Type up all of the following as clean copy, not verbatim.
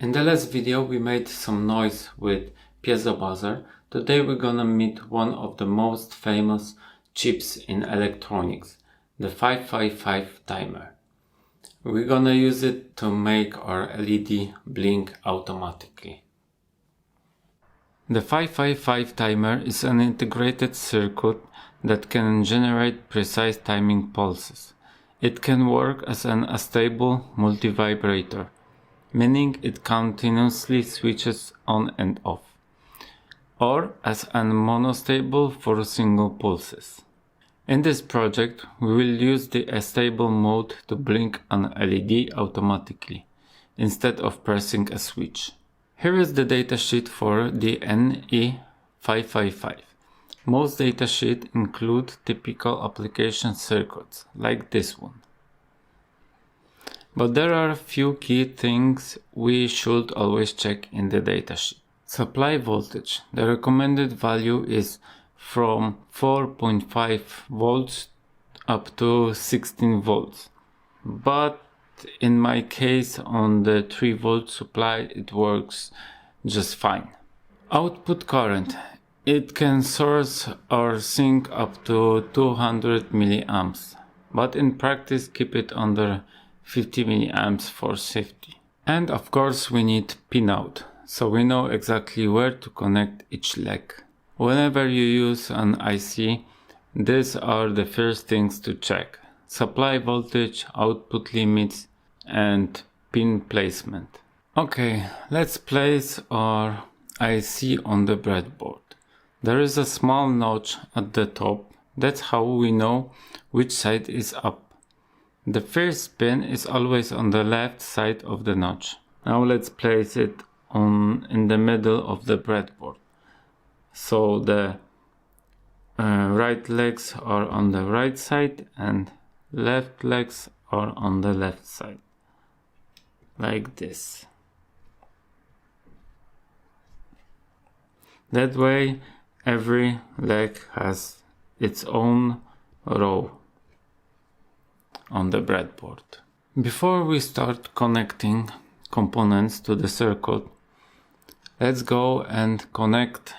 In the last video we made some noise with piezo buzzer. Today we're gonna meet one of the most famous chips in electronics, the 555 timer. We're gonna use it to make our LED blink automatically. The 555 timer is an integrated circuit that can generate precise timing pulses. It can work as an astable multivibrator, meaning it continuously switches on and off, or as an monostable for single pulses. In this project, we will use the astable mode to blink an LED automatically, instead of pressing a switch. Here is the datasheet for the NE555. Most datasheets include typical application circuits, like this one. But there are a few key things we should always check in the datasheet. Supply voltage. The recommended value is from 4.5 volts up to 16 volts. But in my case, on the 3 volt supply, it works just fine. Output current. It can source or sink up to 200 milliamps, but in practice keep it under 50 milliamps for safety. And of course we need pinout, so we know exactly where to connect each leg. Whenever you use an IC, these are the first things to check: supply voltage, output limits, and pin placement. Okay, let's place our IC on the breadboard. There is a small notch at the top. That's how we know which side is up. The first pin is always on the left side of the notch. Now let's place it in the middle of the breadboard. So the right legs are on the right side and left legs are on the left side. Like this. That way every leg has its own row on the breadboard. Before we start connecting components to the circuit, let's go and connect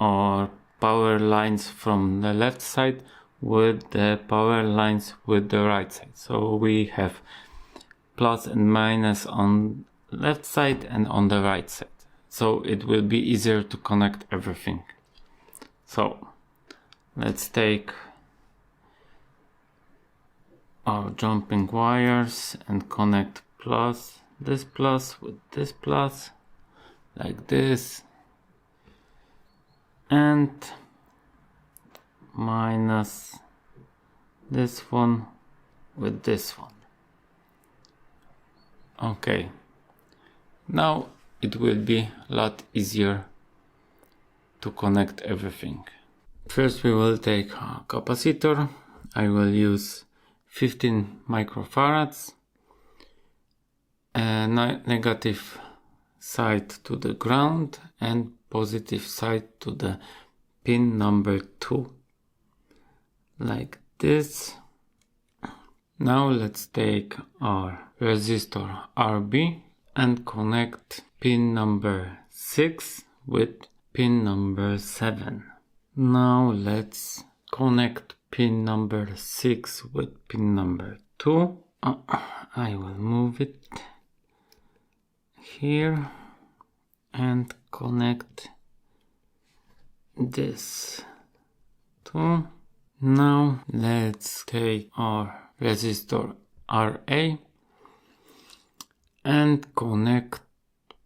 our power lines from the left side with the power lines with the right side. So we have plus and minus on left side and on the right side. So it will be easier to connect everything. So let's take our jumping wires and connect this plus with this plus, like this, and minus this one with this one. Okay, now it will be a lot easier to connect everything. First we will take a capacitor. I will use 15 microfarads, a negative side to the ground and positive side to the pin number 2, like this. Now let's take our resistor RB and connect pin number 6 with pin number 7. Now let's connect pin number 6 with pin number 2. I will move it here and connect this too. Now let's take our resistor RA and connect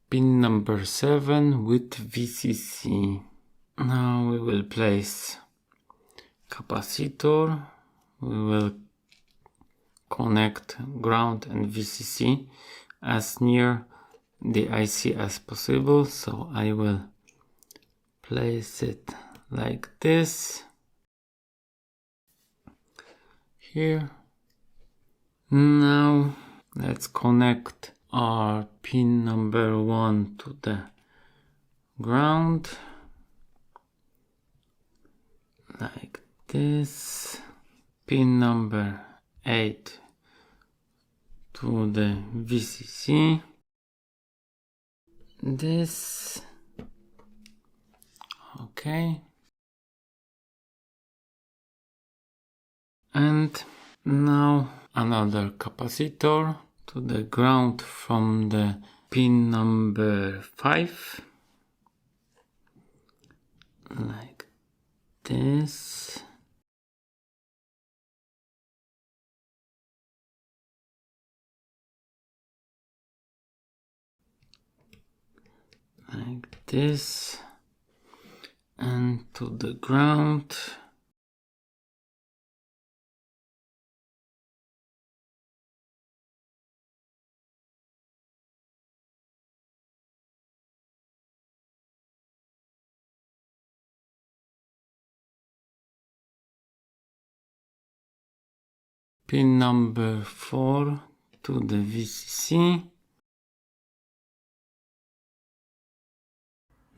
pin number 7 with VCC. Now we will place capacitor. We will connect ground and VCC as near the IC as possible. So I will place it like this here. Now let's connect our pin number 1 to the ground, like this. Pin number 8 to the VCC. this. Okay. And now another capacitor to the ground from the pin number 5. Like this. Like this. And to the ground. Pin number 4 to the VCC.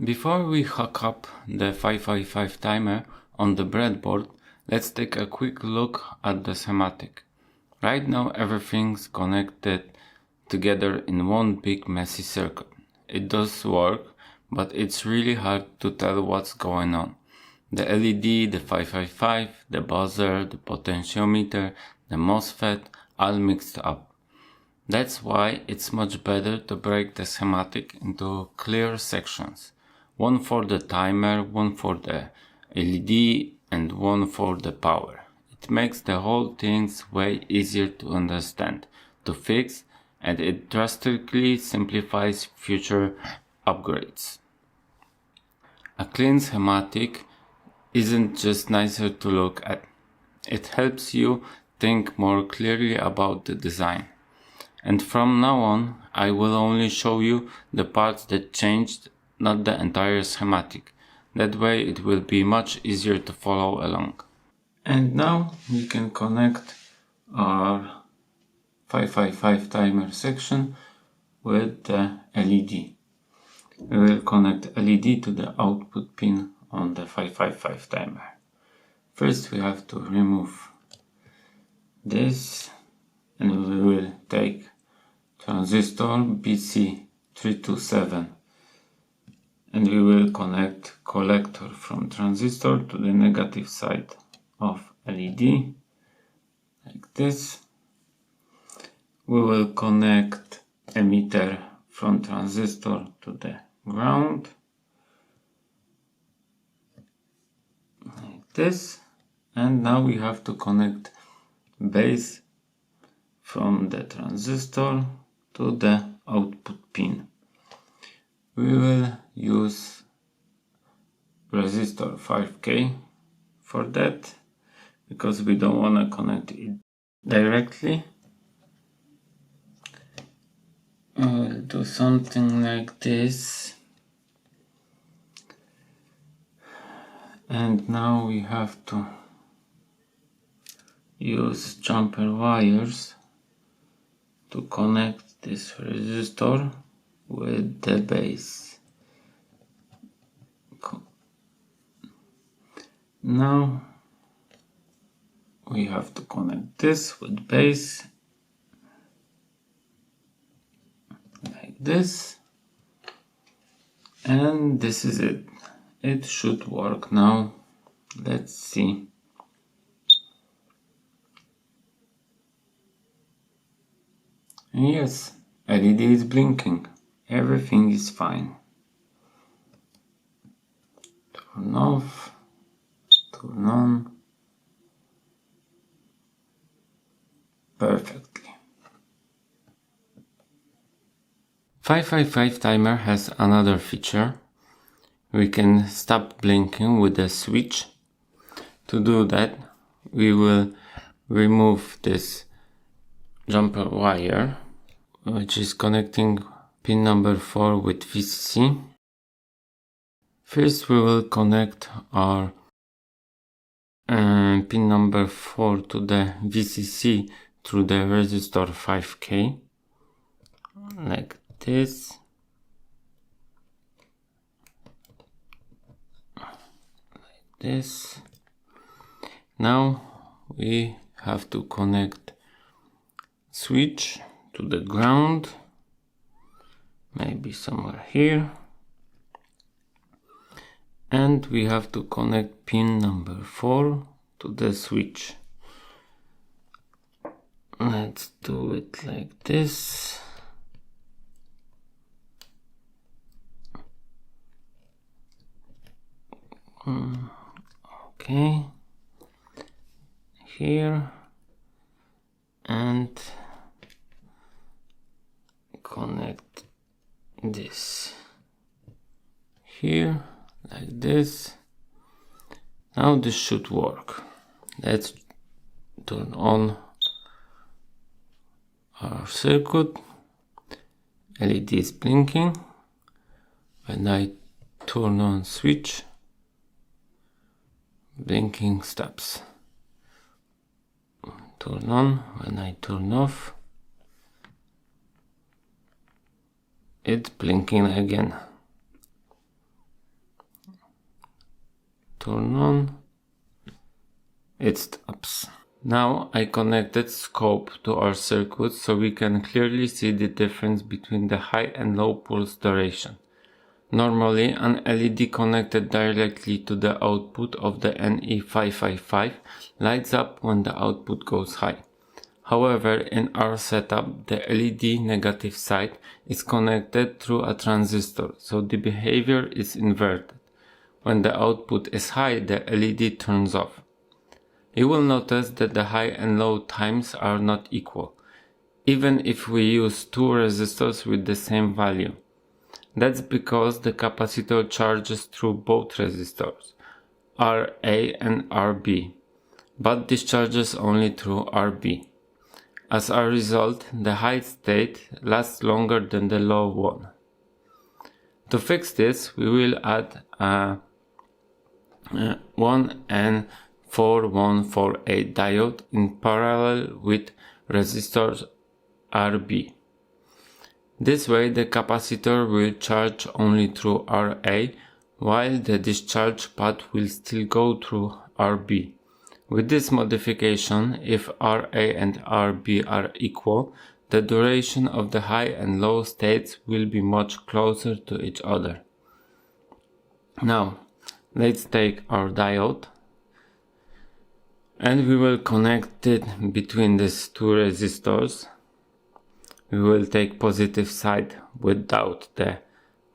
Before we hook up the 555 timer on the breadboard, let's take a quick look at the schematic. Right now everything's connected together in one big messy circuit. It does work, but it's really hard to tell what's going on. The LED, the 555, the buzzer, the potentiometer, the MOSFET, all mixed up. That's why it's much better to break the schematic into clear sections. One for the timer, one for the LED, and one for the power. It makes the whole thing way easier to understand, to fix, and it drastically simplifies future upgrades. A clean schematic isn't just nicer to look at. It helps you think more clearly about the design. And from now on, I will only show you the parts that changed, not the entire schematic. That way it will be much easier to follow along. And now we can connect our 555 timer section with the LED. We will connect LED to the output pin on the 555 timer. First we have to remove this, and we will take transistor BC327, and we will connect collector from transistor to the negative side of LED like this. We will connect emitter from transistor to the ground like this, and now we have to connect base from the transistor to the output pin. We will use resistor 5K for that, because we don't want to connect it directly. I'll do something like this. And now we have to use jumper wires to connect this resistor with the base. Now we have to connect this with base like this, and this is it. It should work now. Let's see. Yes, LED is blinking. Everything is fine. Turn off, turn on. Perfectly. 555 timer has another feature. We can stop blinking with a switch. To do that, we will remove this jumper wire, which is connecting pin number 4 with VCC. First we will connect our pin number 4 to the VCC through the resistor 5K, like this. Like this. Now we have to connect switch to the ground, maybe maybe somewhere here. And we have to connect pin number 4 to the switch. Let's do it like this. Okay, here, and connect this here like this. Now this should work. Let's turn on our circuit. LED is blinking. When I turn on switch, blinking stops. Turn on. When I turn off, it's blinking again. Turn on, it stops. Now I connected scope to our circuit so we can clearly see the difference between the high and low pulse duration. Normally, an LED connected directly to the output of the NE555 lights up when the output goes high. However, in our setup, the LED negative side is connected through a transistor, so the behavior is inverted. When the output is high, the LED turns off. You will notice that the high and low times are not equal, even if we use two resistors with the same value. That's because the capacitor charges through both resistors, RA and RB, but discharges only through RB. As a result, the high state lasts longer than the low one. To fix this, we will add a 1N4148 diode in parallel with resistors RB. This way the capacitor will charge only through RA, while the discharge path will still go through RB. With this modification, if RA and RB are equal, the duration of the high and low states will be much closer to each other. Now, let's take our diode and we will connect it between these two resistors. We will take positive side without the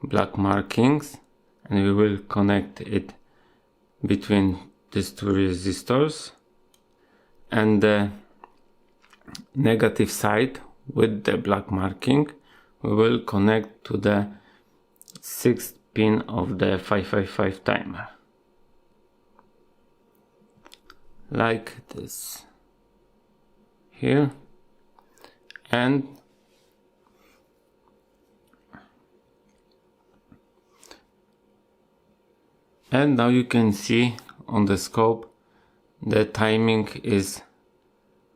black markings and we will connect it between these two resistors, and the negative side with the black marking we will connect to the 6th pin of the 555 timer, like this here. And now you can see on the scope the timing is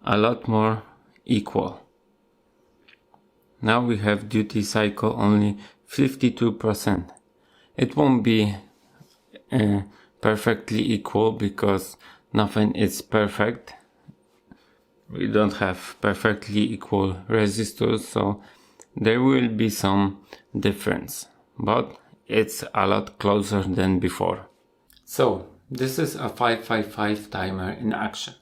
a lot more equal. Now we have duty cycle only 52%. It won't be perfectly equal because nothing is perfect. We don't have perfectly equal resistors, so there will be some difference, but it's a lot closer than before. So this is a 555 timer in action,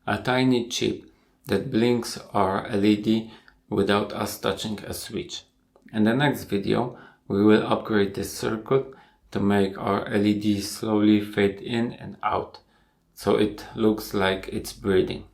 a tiny chip that blinks our LED without us touching a switch. In the next video we will upgrade this circuit to make our LED slowly fade in and out, so it looks like it's breathing.